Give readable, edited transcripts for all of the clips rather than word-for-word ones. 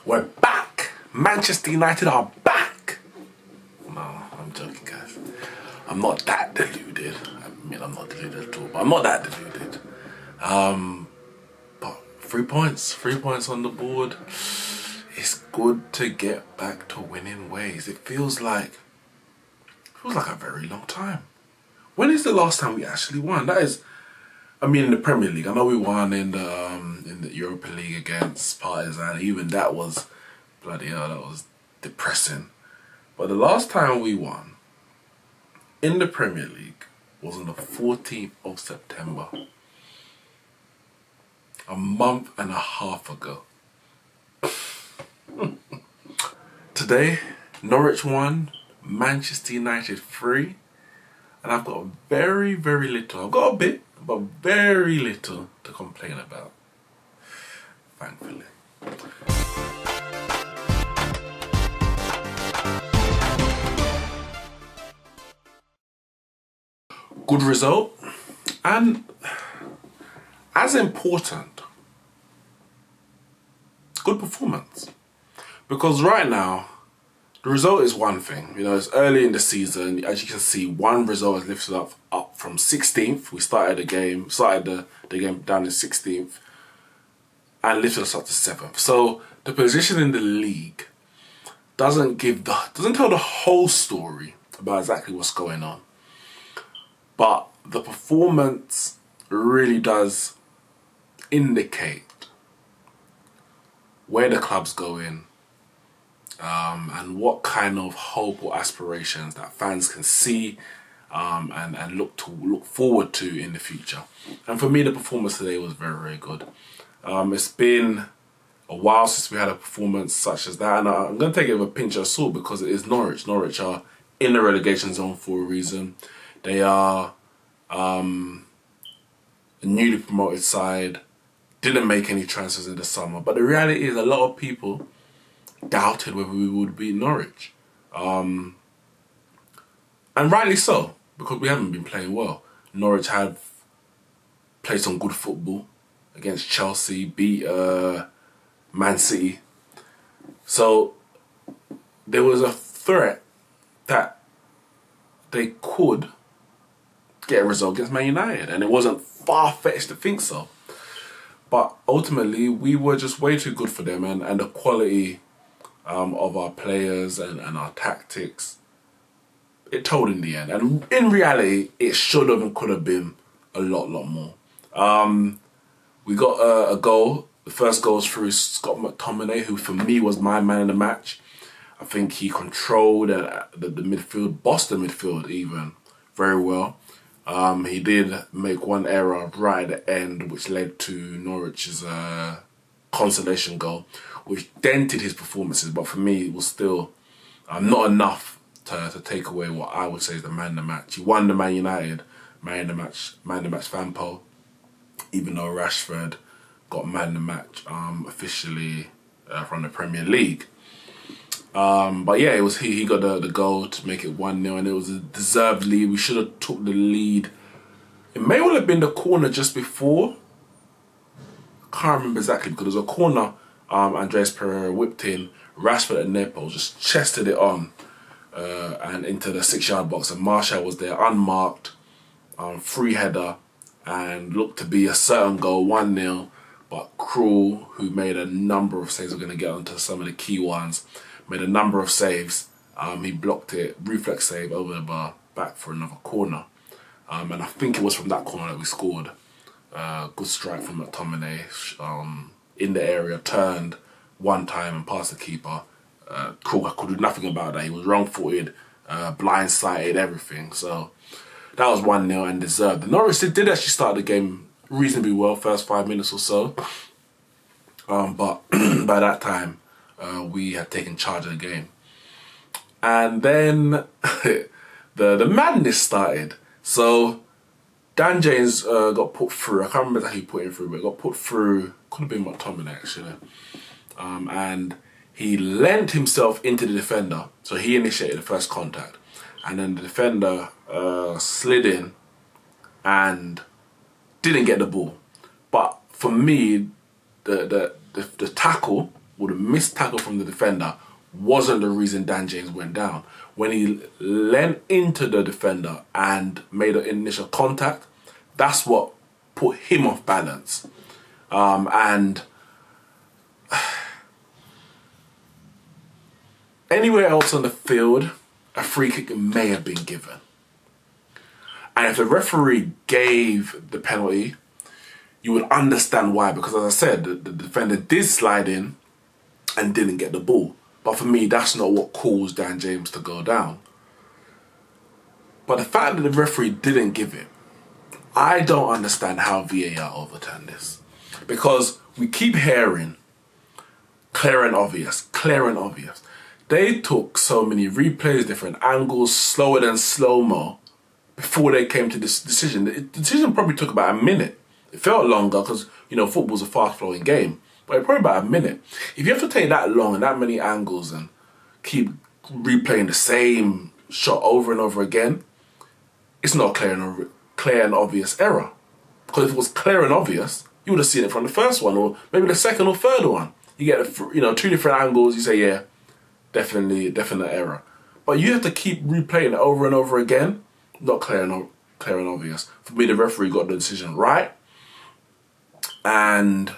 We're back! Manchester United are back! No, I'm joking, guys. I'm not that deluded. I mean, I'm not deluded at all, but I'm not that deluded. But 3 points. 3 points on the board. It's good to get back to winning ways. It feels like a very long time. When is the last time we actually won? That is, I mean, in the Premier League. I know we won in the Europa League against Partizan. Even that was, bloody hell, that was depressing. But the last time we won in the Premier League was on the 14th of September. A month and a half ago. Today, Norwich won, Manchester United 3. And I've got very, very little. I've got a bit, but very little to complain about. Thankfully. Good result. And as important, good performance. Because right now, the result is one thing. You know, it's early in the season. As you can see, one result has lifted up from 16th. We started the game down in 16th and lifted us up to 7th. So the position in the league doesn't tell the whole story about exactly what's going on. But the performance really does indicate where the club's going. And what kind of hope or aspirations that fans can see and look forward to in the future. And for me, the performance today was very, very good. It's been a while since we had a performance such as that, and I'm going to take it with a pinch of salt because it is Norwich. Norwich are in the relegation zone for a reason. They are a newly promoted side, didn't make any transfers in the summer, but the reality is a lot of people doubted whether we would beat Norwich. And rightly so, because we haven't been playing well. Norwich have played some good football against Chelsea, beat Man City. So there was a threat that they could get a result against Man United, and it wasn't far-fetched to think so. But ultimately, we were just way too good for them, and the quality of our players and our tactics, it told in the end. And in reality, it should have and could have been a lot more. We got a goal. The first goal was through Scott McTominay, who for me was my man in the match. I think he controlled the midfield, bossed the midfield even, very well. He did make one error right at the end, which led to Norwich's consolation goal, which dented his performances. But for me, it was still not enough to take away what I would say is the man of the match. He won the Man United man of the match fan poll, even though Rashford got man of the match officially from the Premier League. But yeah, it was he got the goal to make it 1-0, and it was a deserved lead. We should have took the lead. It may well have been the corner just before. I can't remember exactly, because there was a corner Andres Pereira whipped in. Rashford and Nepo just chested it on and into the 6-yard box, and Marshall was there unmarked, free header, and looked to be a certain goal, 1-0. But Krul, who made a number of saves, we're going to get onto some of the key ones, made a number of saves. He blocked it, reflex save over the bar, back for another corner. And I think it was from that corner that we scored. Good strike from McTominay in the area, turned one time and passed the keeper. Krul could do nothing about that. He was wrong-footed, blindsided, everything. So that was 1-0 and deserved. The Norwich did actually start the game reasonably well, first 5 minutes or so. But by that time, we had taken charge of the game. And then the madness started. So Dan James got put through. I can't remember exactly who put him through, but got put through. Could have been McTominay actually. And he lent himself into the defender. So he initiated the first contact. And then the defender slid in and didn't get the ball. But for me, the tackle or the missed tackle from the defender wasn't the reason Dan James went down. When he leant into the defender and made an initial contact, that's what put him off balance. And anywhere else on the field, a free kick may have been given. And if the referee gave the penalty, you would understand why. Because as I said, the defender did slide in and didn't get the ball. But for me, that's not what caused Dan James to go down. But the fact that the referee didn't give it, I don't understand how VAR overturned this. Because we keep hearing clear and obvious, clear and obvious. They took so many replays, different angles, slower than slow-mo, before they came to this decision. The decision probably took about a minute. It felt longer because, football's a fast-flowing game. But probably about a minute. If you have to take that long and that many angles and keep replaying the same shot over and over again, it's not a clear and obvious error. Because if it was clear and obvious, you would have seen it from the first one or maybe the second or third one. You get, two different angles, you say, yeah, definite error. But you have to keep replaying it over and over again. Not clear and obvious. For me, the referee got the decision right. And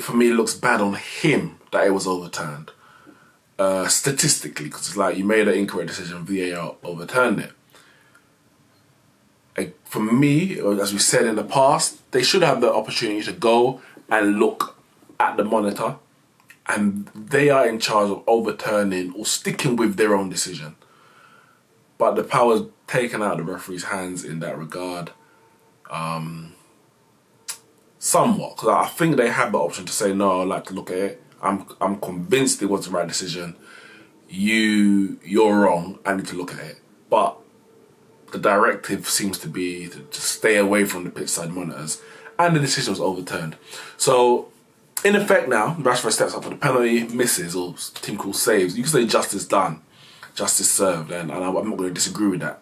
for me, it looks bad on him that it was overturned. Statistically, because it's like you made an incorrect decision, VAR overturned it. For me, as we said in the past, they should have the opportunity to go and look at the monitor, and they are in charge of overturning or sticking with their own decision. But the power's taken out of the referee's hands in that regard. Somewhat, because I think they have the option to say, no, I'd like to look at it. I'm convinced it was the right decision. You're wrong, I need to look at it. But the directive seems to be to stay away from the pitch side monitors, and the decision was overturned. So, in effect now, Rashford steps up for the penalty, misses, or Tim Krul saves. You can say justice done, justice served, and I'm not going to disagree with that.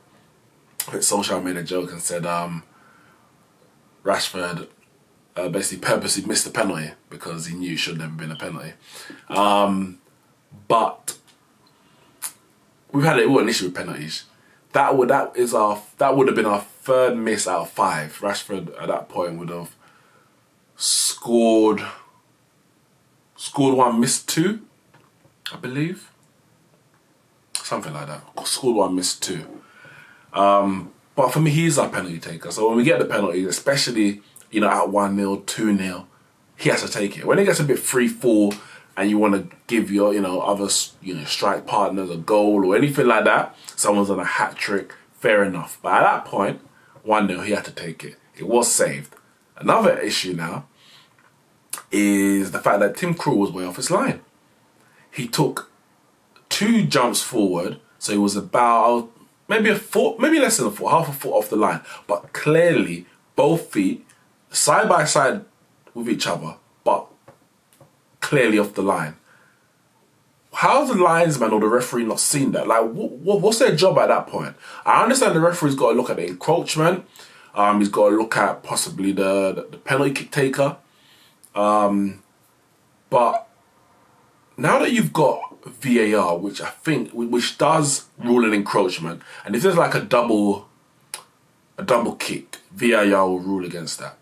I think Solskjaer made a joke and said Rashford basically purposely missed the penalty because he knew it should never been a penalty. But we've had an issue with penalties. That would have been our third miss out of 5. Rashford at that point would have scored 1, missed 2, I believe. Something like that. Scored 1, missed 2. But for me, he's our penalty taker. So when we get the penalty, especially at 1-0, 2-0, he has to take it. When it gets a bit 3-4 and you want to give your other strike partners a goal or anything like that, someone's on a hat trick, fair enough. But at that point, 1-0, he had to take it. It was saved. Another issue now is the fact that Tim Krul was way off his line. He took 2 jumps forward, so he was about maybe less than a foot, half a foot off the line. But clearly, both feet side by side with each other, but clearly off the line. How's the linesman or the referee not seen that? Like, what's their job at that point? I understand the referee's got to look at the encroachment. He's got to look at possibly the penalty kick taker. But now that you've got VAR, which does rule an encroachment, and if there's like a double kick, VAR will rule against that.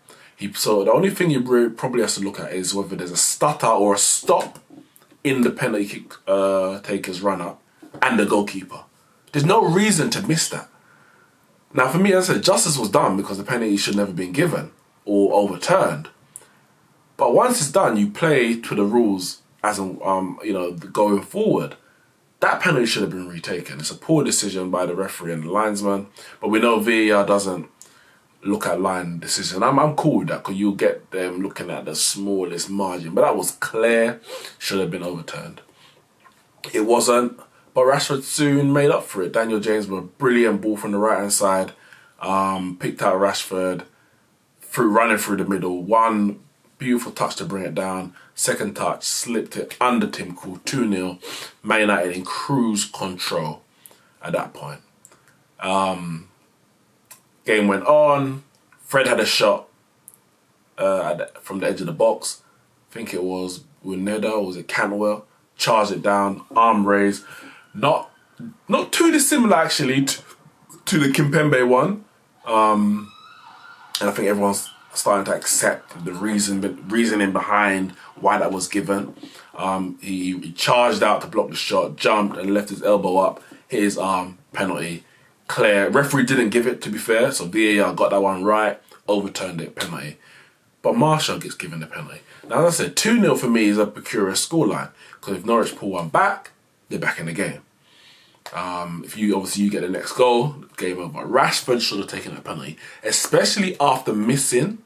So the only thing he probably has to look at is whether there's a stutter or a stop in the penalty kick taker's run-up and the goalkeeper. There's no reason to miss that. Now, for me, as I said, justice was done because the penalty should never been given or overturned. But once it's done, you play to the rules as going forward. That penalty should have been retaken. It's a poor decision by the referee and the linesman. But we know VAR doesn't look at line decision. I'm cool with that because you'll get them looking at the smallest margin. But that was clear, should have been overturned. It wasn't, but Rashford soon made up for it. Daniel James with a brilliant ball from the right-hand side. Picked out Rashford, running through the middle. One beautiful touch to bring it down. Second touch, slipped it under Tim Krul, 2-0. Man United in cruise control at that point. Game went on. Fred had a shot from the edge of the box. I think it was Wineda, or was it Cantwell? Charged it down, arm raised. Not too dissimilar actually to the Kimpembe one. And I think everyone's starting to accept the reasoning behind why that was given. He charged out to block the shot, jumped and left his elbow up, hit his arm, penalty. Clear. Referee didn't give it, to be fair, so VAR got that one right, overturned it, penalty. But Martial gets given the penalty. Now, as I said, 2-0 for me is a peculiar scoreline, because if Norwich pull one back, they're back in the game. If you get the next goal, game over. Rashford should have taken that penalty, especially after missing.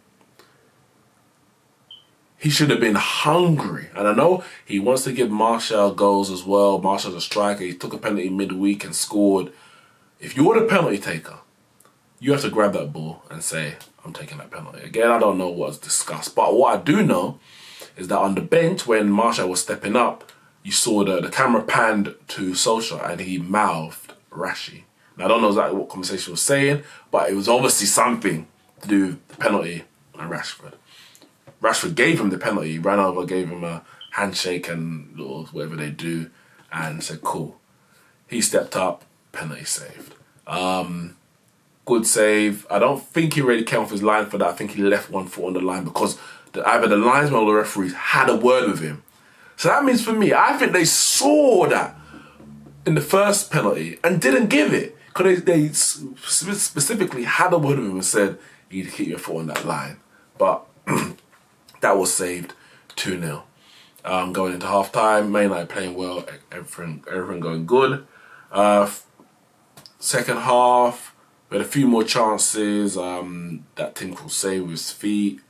He should have been hungry. And I know he wants to give Martial goals as well. Martial's a striker. He took a penalty midweek and scored. If you're the penalty taker, you have to grab that ball and say, I'm taking that penalty. Again, I don't know what's discussed. But what I do know is that on the bench, when Martial was stepping up, you saw the camera panned to Solskjaer and he mouthed Rashi. Now, I don't know exactly what conversation was saying, but it was obviously something to do with the penalty and Rashford. Rashford gave him the penalty, ran over, gave him a handshake and whatever they do, and said, cool. He stepped up, penalty saved. Good save. I don't think he really came off his line for that. I think he left one foot on the line because either the linesman or the referees had a word with him. So that means for me, I think they saw that in the first penalty and didn't give it. Because they specifically had a word with him and said, you need to keep your foot on that line. But that was saved, 2-0. Going into half-time, Man United playing well, everything going good. Second half, we had a few more chances. That Tim Krul saved with his feet.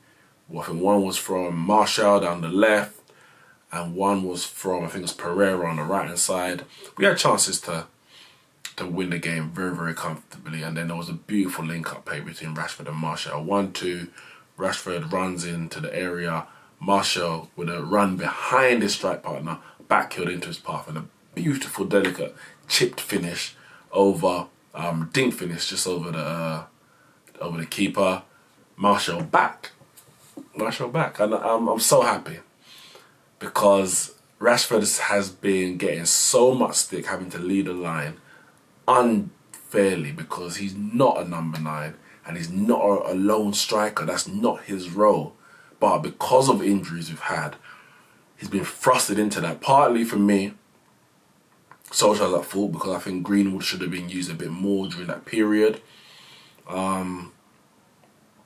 I think one was from Martial down the left, and one was from, I think it was Pereira on the right-hand side. We had chances to win the game very, very comfortably, and then there was a beautiful link-up play between Rashford and Martial. 1-2, Rashford runs into the area. Martial, with a run behind his strike partner, backheeled into his path, and a beautiful, delicate, chipped finish over, dink finish just over the keeper. Martial back, and I'm so happy because Rashford has been getting so much stick having to lead the line unfairly because he's not a number 9 and he's not a lone striker. That's not his role. But because of injuries we've had, he's been thrusted into that. Partly for me, Solskjaer's at fault because I think Greenwood should have been used a bit more during that period.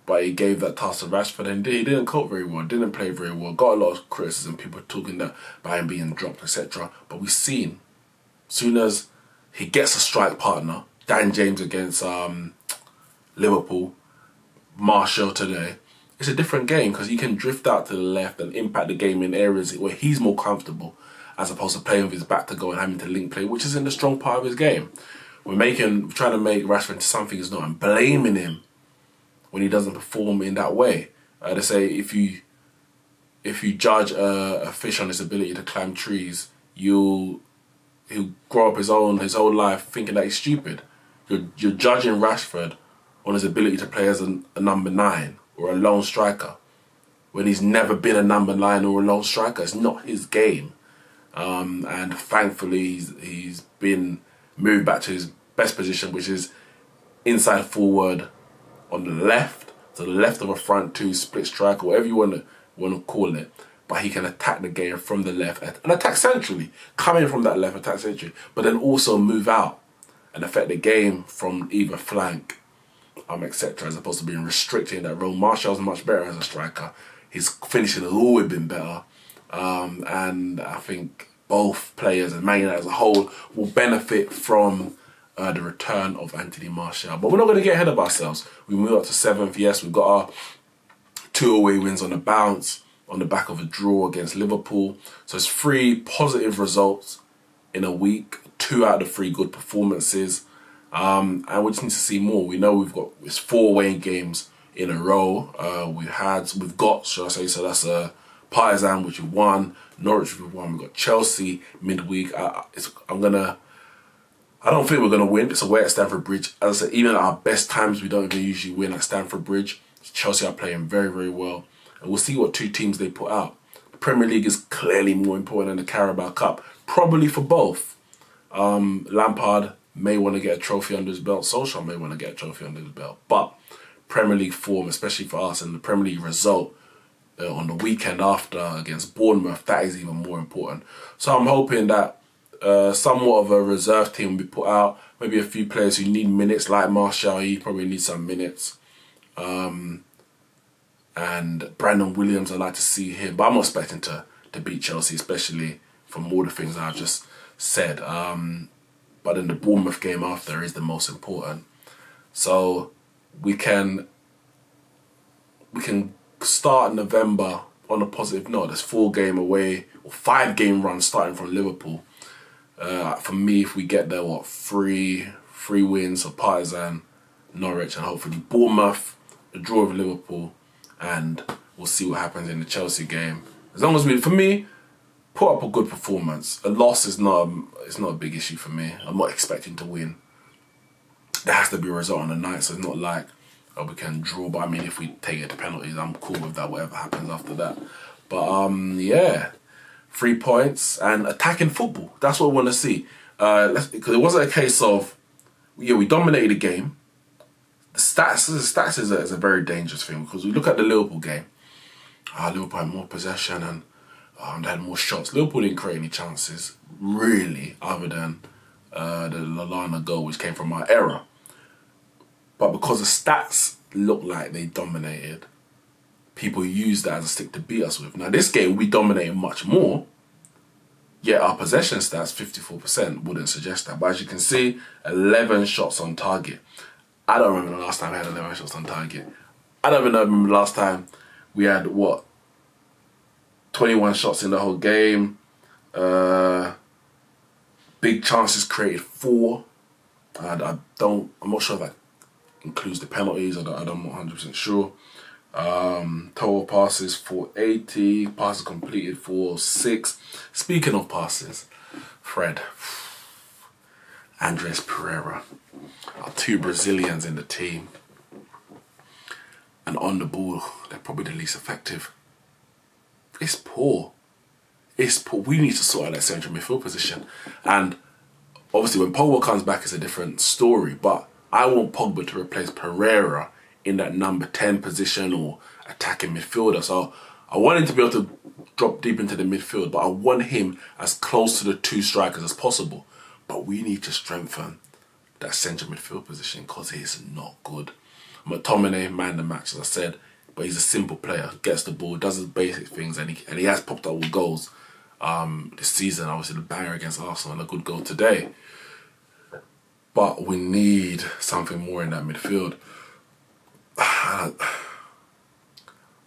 But he gave that task to Rashford and he didn't cope very well, didn't play very well. Got a lot of criticism, people talking that by him being dropped, etc. But we've seen, as soon as he gets a strike partner, Dan James against Liverpool, Martial today, it's a different game because he can drift out to the left and impact the game in areas where he's more comfortable as opposed to playing with his back to goal and having to link play, which is in the strong part of his game. We're trying to make Rashford into something he's not and blaming him when he doesn't perform in that way. They say if you judge a fish on his ability to climb trees, he'll grow up his whole life thinking that he's stupid. You're judging Rashford on his ability to play as a number 9 or a lone striker when he's never been a number 9 or a lone striker. It's not his game. And thankfully he's been moved back to his best position, which is inside forward on the left, to the left of a front 2 split striker, whatever you want to call it. But he can attack the game from the left and attack centrally, coming from that left, attack centrally, but then also move out and affect the game from either flank, etc., as opposed to being restricted in that role. Martial's much better as a striker. His finishing has always been better. And I think both players and Man United as a whole will benefit from the return of Anthony Martial. But we're not going to get ahead of ourselves. We move up to 7th. Yes, we've got our 2 away wins on the bounce on the back of a draw against Liverpool. So it's 3 positive results in a week, 2 out of the 3 good performances. And we just need to see more. We know it's 4 away games in a row. We've got, shall I say, so that's Partizan, which we won, Norwich, we won. We've got Chelsea midweek. I don't think we're going to win. It's away at Stamford Bridge. As I said, even at our best times, we don't even usually win at Stamford Bridge. Chelsea are playing very, very well. And we'll see what 2 teams they put out. Premier League is clearly more important than the Carabao Cup. Probably for both. Lampard may want to get a trophy under his belt. Solskjaer may want to get a trophy under his belt. But Premier League form, especially for us, and the Premier League result on the weekend after against Bournemouth, that is even more important. So I'm hoping that somewhat of a reserve team will be put out. Maybe a few players who need minutes, like Martial, he probably needs some minutes. And Brandon Williams, I'd like to see him. But I'm not expecting to beat Chelsea, especially from all the things I've just said. But then the Bournemouth game after is the most important. So we can start November on a positive note. There's 4-game away or 5-game run starting from Liverpool. For me, if we get there, three wins for Partizan, Norwich, and hopefully Bournemouth, a draw with Liverpool, and we'll see what happens in the Chelsea game. As long as for me, put up a good performance. A loss is not a big issue for me. I'm not expecting to win. There has to be a result on the night, so it's not like we can draw. But I mean, if we take it to penalties, I'm cool with that. Whatever happens after that. But yeah, 3 points and attacking football. That's what we want to see. Because it wasn't a case of we dominated the game. The stats is a very dangerous thing, because we look at the Liverpool game. Liverpool had more possession and they had more shots. Liverpool didn't create any chances, really, other than the Lallana goal, which came from our error. But because the stats look like they dominated, people use that as a stick to beat us with. Now, this game, we dominated much more, yet our possession stats, 54%, wouldn't suggest that. But as you can see, 11 shots on target. I don't remember the last time we had 11 shots on target. I don't even remember the last time we had, 21 shots in the whole game. Big chances created 4. I'm not sure if that includes the penalties. I'm not 100% sure. Total passes 480. Passes completed 406. Speaking of passes, Fred, Andres Pereira, our 2 Brazilians in the team. And on the ball, they're probably the least effective. It's poor. It's poor. We need to sort out that central midfield position. And obviously when Pogba comes back, it's a different story. But I want Pogba to replace Pereira in that number 10 position or attacking midfielder. So I want him to be able to drop deep into the midfield, but I want him as close to the 2 strikers as possible. But we need to strengthen that central midfield position, because it is not good. McTominay, man of the match, as I said, but he's a simple player, gets the ball, does his basic things, and he has popped up with goals this season. Obviously the banger against Arsenal and a good goal today. But we need something more in that midfield.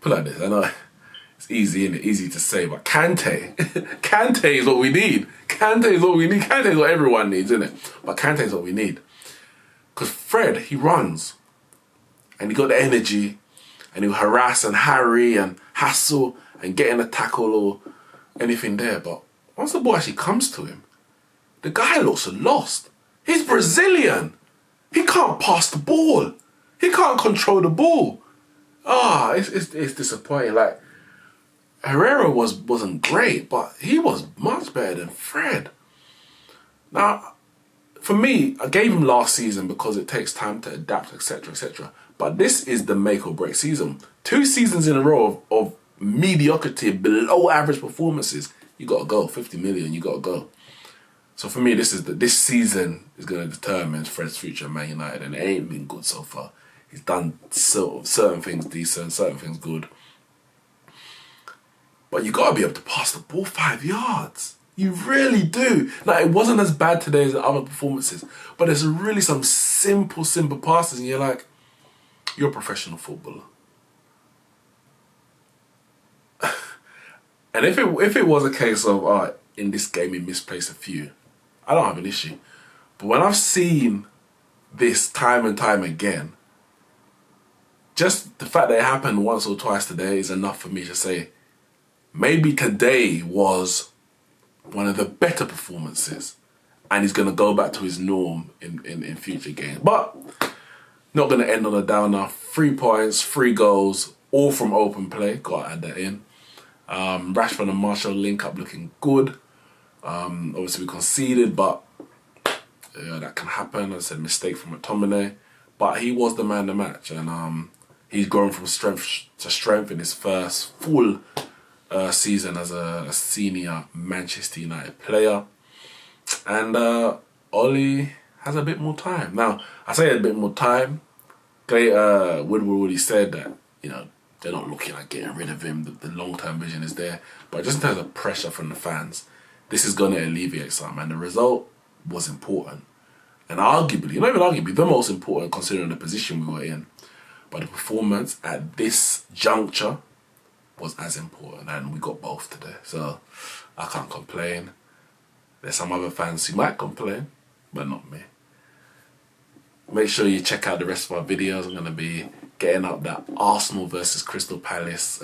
Put it like this, I know it's easy, isn't it? Easy to say, but Kante, Kante is what we need. Kante is what we need. Kante is what everyone needs, isn't it? But Kante is what we need. Because Fred, he runs, and he got the energy, and he'll harass and harry and hassle and get in a tackle or anything there. But once the ball actually comes to him, the guy looks lost. He's Brazilian. He can't pass the ball. He can't control the ball. It's disappointing. Like, Herrera wasn't great, but he was much better than Fred. Now, for me, I gave him last season because it takes time to adapt, etc., etc. But this is the make or break season. 2 seasons in a row of mediocrity, below average performances. You got to go. 50 million, you got to go. So for me, this season is going to determine Fred's future at Man United, and it ain't been good so far. He's done certain things decent, certain things good. But you got to be able to pass the ball 5 yards. You really do. Like, it wasn't as bad today as the other performances, but there's really some simple passes, and you're like, you're a professional footballer. And if it was a case of, in this game he misplaced a few, I don't have an issue. But when I've seen this time and time again, just the fact that it happened once or twice today is enough for me to say, maybe today was one of the better performances, and he's going to go back to his norm in future games. But not going to end on a downer. 3 points, 3 goals, all from open play. Got to add that in. Rashford and Marshall link up looking good. Obviously we conceded, but that can happen. As I said, mistake from McTominay, but he was the man of the match, and he's grown from strength to strength in his first full season as a senior Manchester United player. And Ollie has a bit more time. Now, I say a bit more time. Woodward already said that, they're not looking at getting rid of him. The long-term vision is there. But just in terms of pressure from the fans, this is going to alleviate some. And the result was important. And arguably, not even arguably, the most important considering the position we were in. But the performance at this juncture was as important. And we got both today. So I can't complain. There's some other fans who might complain, but not me. Make sure you check out the rest of our videos. I'm going to be getting up that Arsenal versus Crystal Palace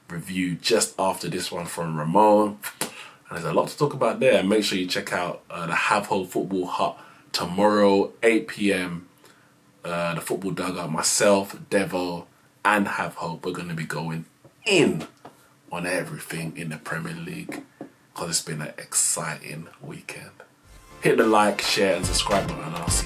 review just after this one from Ramon. And there's a lot to talk about there. Make sure you check out the Have Hope Football Hut tomorrow, 8 PM. The Football Dugout, myself, Devo, and Have Hope. We're going to be going in on everything in the Premier League because it's been an exciting weekend. Hit the like, share, and subscribe button, and I'll see you.